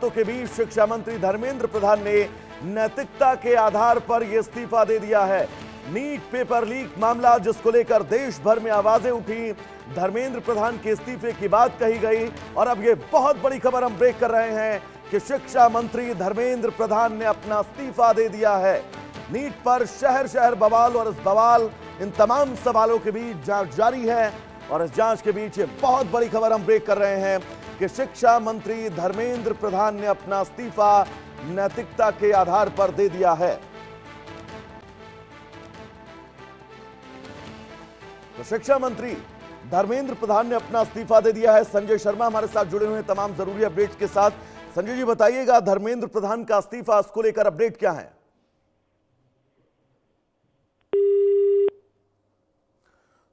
के बीच शिक्षा मंत्री धर्मेंद्र प्रधान ने नैतिकता के आधार पर यह इस्तीफा दे दिया है। नीट पेपर लीक मामला जिसको लेकर देश भर में आवाजें उठी, धर्मेंद्र प्रधान के इस्तीफे की बात कही गई और अब यह बहुत बड़ी खबर हम ब्रेक कर रहे हैं कि शिक्षा मंत्री धर्मेंद्र प्रधान ने अपना इस्तीफा दे दिया है। नीट पर शहर शहर बवाल और इस बवाल इन तमाम सवालों के बीच जांच जारी है और इस जांच के बीच ये बहुत बड़ी खबर हम ब्रेक कर रहे हैं कि शिक्षा मंत्री धर्मेंद्र प्रधान ने अपना इस्तीफा नैतिकता के आधार पर दे दिया है। तो शिक्षा मंत्री धर्मेंद्र प्रधान ने अपना इस्तीफा दे दिया है। संजय शर्मा हमारे साथ जुड़े हुए हैं तमाम जरूरी अपडेट्स के साथ। संजय जी बताइएगा, धर्मेंद्र प्रधान का इस्तीफा, इसको लेकर अपडेट क्या है?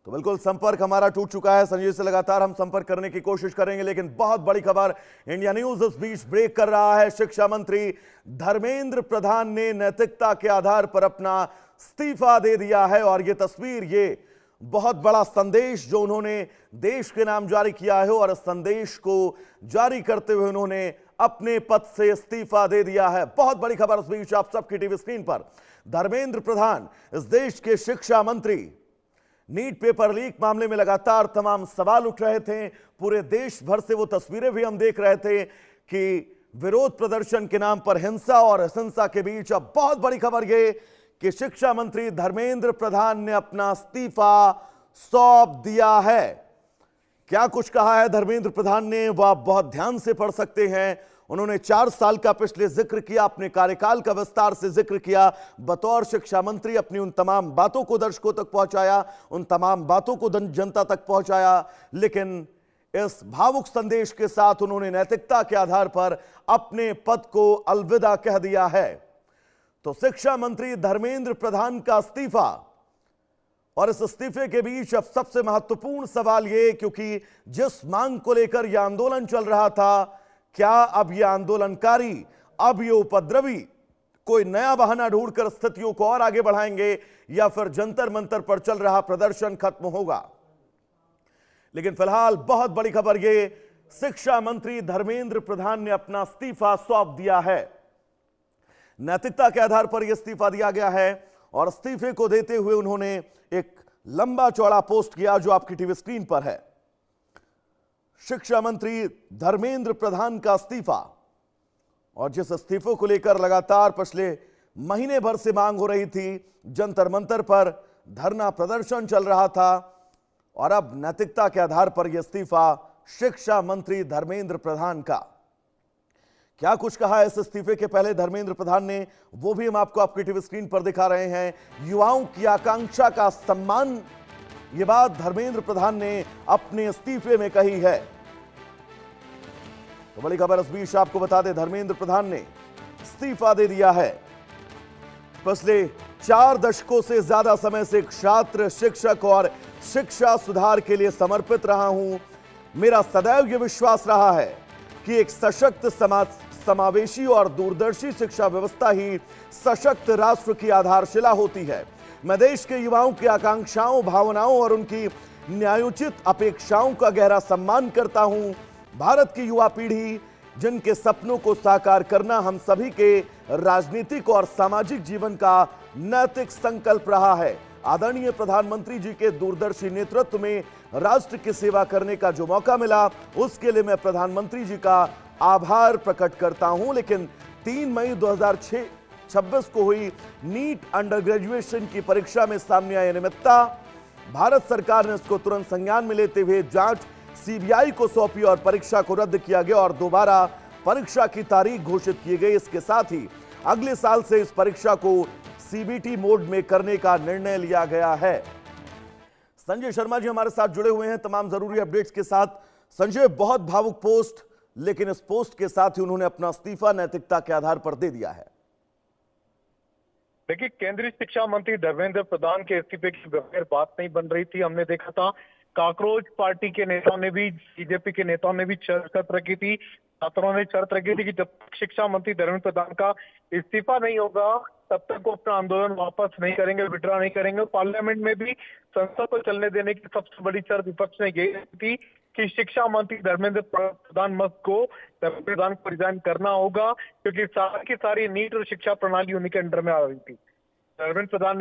तो बिल्कुल संपर्क हमारा टूट चुका है। संजय से लगातार हम संपर्क करने की कोशिश करेंगे, लेकिन बहुत बड़ी खबर इंडिया न्यूज इस बीच ब्रेक कर रहा है। शिक्षा मंत्री धर्मेंद्र प्रधान ने नैतिकता के आधार पर अपना इस्तीफा दे दिया है और ये तस्वीर, ये बहुत बड़ा संदेश जो उन्होंने देश के नाम जारी किया है और इस संदेश को जारी करते हुए उन्होंने अपने पद से इस्तीफा दे दिया है। बहुत बड़ी खबर इस बीच आप सबकी टीवी स्क्रीन पर। धर्मेंद्र प्रधान इस देश के शिक्षा मंत्री, नीट पेपर लीक मामले में लगातार तमाम सवाल उठ रहे थे। पूरे देश भर से वो तस्वीरें भी हम देख रहे थे कि विरोध प्रदर्शन के नाम पर हिंसा और हिंसा के बीच अब बहुत बड़ी खबर ये कि शिक्षा मंत्री धर्मेंद्र प्रधान ने अपना इस्तीफा सौंप दिया है। क्या कुछ कहा है धर्मेंद्र प्रधान ने, वह आप बहुत ध्यान से पढ़ सकते हैं। उन्होंने 4 साल का पिछले जिक्र किया, अपने कार्यकाल का विस्तार से जिक्र किया। बतौर शिक्षा मंत्री अपनी उन तमाम बातों को दर्शकों तक पहुंचाया, उन तमाम बातों को जनता तक पहुंचाया, लेकिन इस भावुक संदेश के साथ उन्होंने नैतिकता के आधार पर अपने पद को अलविदा कह दिया है। तो शिक्षा मंत्री धर्मेंद्र प्रधान का इस्तीफा और इस इस्तीफे के बीच अब सबसे महत्वपूर्ण सवाल यह, क्योंकि जिस मांग को लेकर यह आंदोलन चल रहा था, क्या अब ये आंदोलनकारी, अब ये उपद्रवी कोई नया बहाना ढूंढकर स्थितियों को और आगे बढ़ाएंगे या फिर जंतर मंतर पर चल रहा प्रदर्शन खत्म होगा? लेकिन फिलहाल बहुत बड़ी खबर ये, शिक्षा मंत्री धर्मेंद्र प्रधान ने अपना इस्तीफा सौंप दिया है। नैतिकता के आधार पर यह इस्तीफा दिया गया है और इस्तीफे को देते हुए उन्होंने एक लंबा चौड़ा पोस्ट किया जो आपकी टीवी स्क्रीन पर है। शिक्षा मंत्री धर्मेंद्र प्रधान का इस्तीफा, और जिस इस्तीफे को लेकर लगातार पिछले महीने भर से मांग हो रही थी, जंतर मंतर पर धरना प्रदर्शन चल रहा था और अब नैतिकता के आधार पर यह इस्तीफा शिक्षा मंत्री धर्मेंद्र प्रधान का। क्या कुछ कहा है इस इस्तीफे के पहले धर्मेंद्र प्रधान ने, वो भी हम आपको आपकी टीवी स्क्रीन पर दिखा रहे हैं। युवाओं की आकांक्षा का सम्मान, ये बात धर्मेंद्र प्रधान ने अपने इस्तीफे में कही है। तो बड़ी खबर इस बीच आपको बता दें, धर्मेंद्र प्रधान ने इस्तीफा दे दिया है। पिछले 4 दशकों से ज्यादा समय से छात्र, शिक्षक और शिक्षा सुधार के लिए समर्पित रहा हूं। मेरा सदैव यह विश्वास रहा है कि एक सशक्त समावेशी और दूरदर्शी शिक्षा व्यवस्था ही सशक्त राष्ट्र की आधारशिला होती है। मैं देश के युवाओं की आकांक्षाओं, भावनाओं और उनकी न्यायोचित अपेक्षाओं का गहरा सम्मान करता हूं। भारत की युवा पीढ़ी, जिनके सपनों को साकार करना हम सभी के राजनीतिक और सामाजिक जीवन का नैतिक संकल्प रहा है। आदरणीय प्रधानमंत्री जी के दूरदर्शी नेतृत्व में राष्ट्र की सेवा करने का जो मौका मिला, उसके लिए मैं प्रधानमंत्री जी का आभार प्रकट करता हूं। लेकिन 3 मई 2026 को हुई नीट अंडर ग्रेजुएशन की परीक्षा में सामने आई अनियमितता, भारत सरकार ने इसको तुरंत संज्ञान में लेते हुए जांच सीबीआई को सौंपी और परीक्षा को रद्द किया गया और दोबारा परीक्षा की तारीख घोषित की गई। इसके साथ ही अगले साल से इस परीक्षा को सीबीटी मोड में करने का निर्णय लिया गया है। संजय शर्मा जी हमारे साथ जुड़े हुए हैं तमाम जरूरी अपडेट्स के साथ। संजय, बहुत भावुक पोस्ट, लेकिन इस पोस्ट के साथ ही उन्होंने अपना इस्तीफा नैतिकता के आधार पर दे दिया है। देखिए, केंद्रीय शिक्षा मंत्री धर्मेंद्र प्रधान के इस्तीफे की बगैर बात नहीं बन रही थी। हमने देखा था काकरोच पार्टी के नेताओं ने भी, बीजेपी के नेताओं ने भी शर्त रखी थी, छात्रों ने शर्त रखी थी कि जब तक शिक्षा मंत्री धर्मेंद्र प्रधान का इस्तीफा नहीं होगा तब तक वो अपना आंदोलन वापस नहीं करेंगे, विड्रॉ नहीं करेंगे। पार्लियामेंट में भी संसद को चलने देने की सबसे बड़ी शर्त विपक्ष ने यही रखी थी कि शिक्षा मंत्री धर्मेंद्र प्रधान को रिजाइन करना होगा, क्योंकि सारी की सारी नीट और शिक्षा प्रणाली उन्हीं के अंडर में आ रही थी। धर्मेंद्र प्रधान ने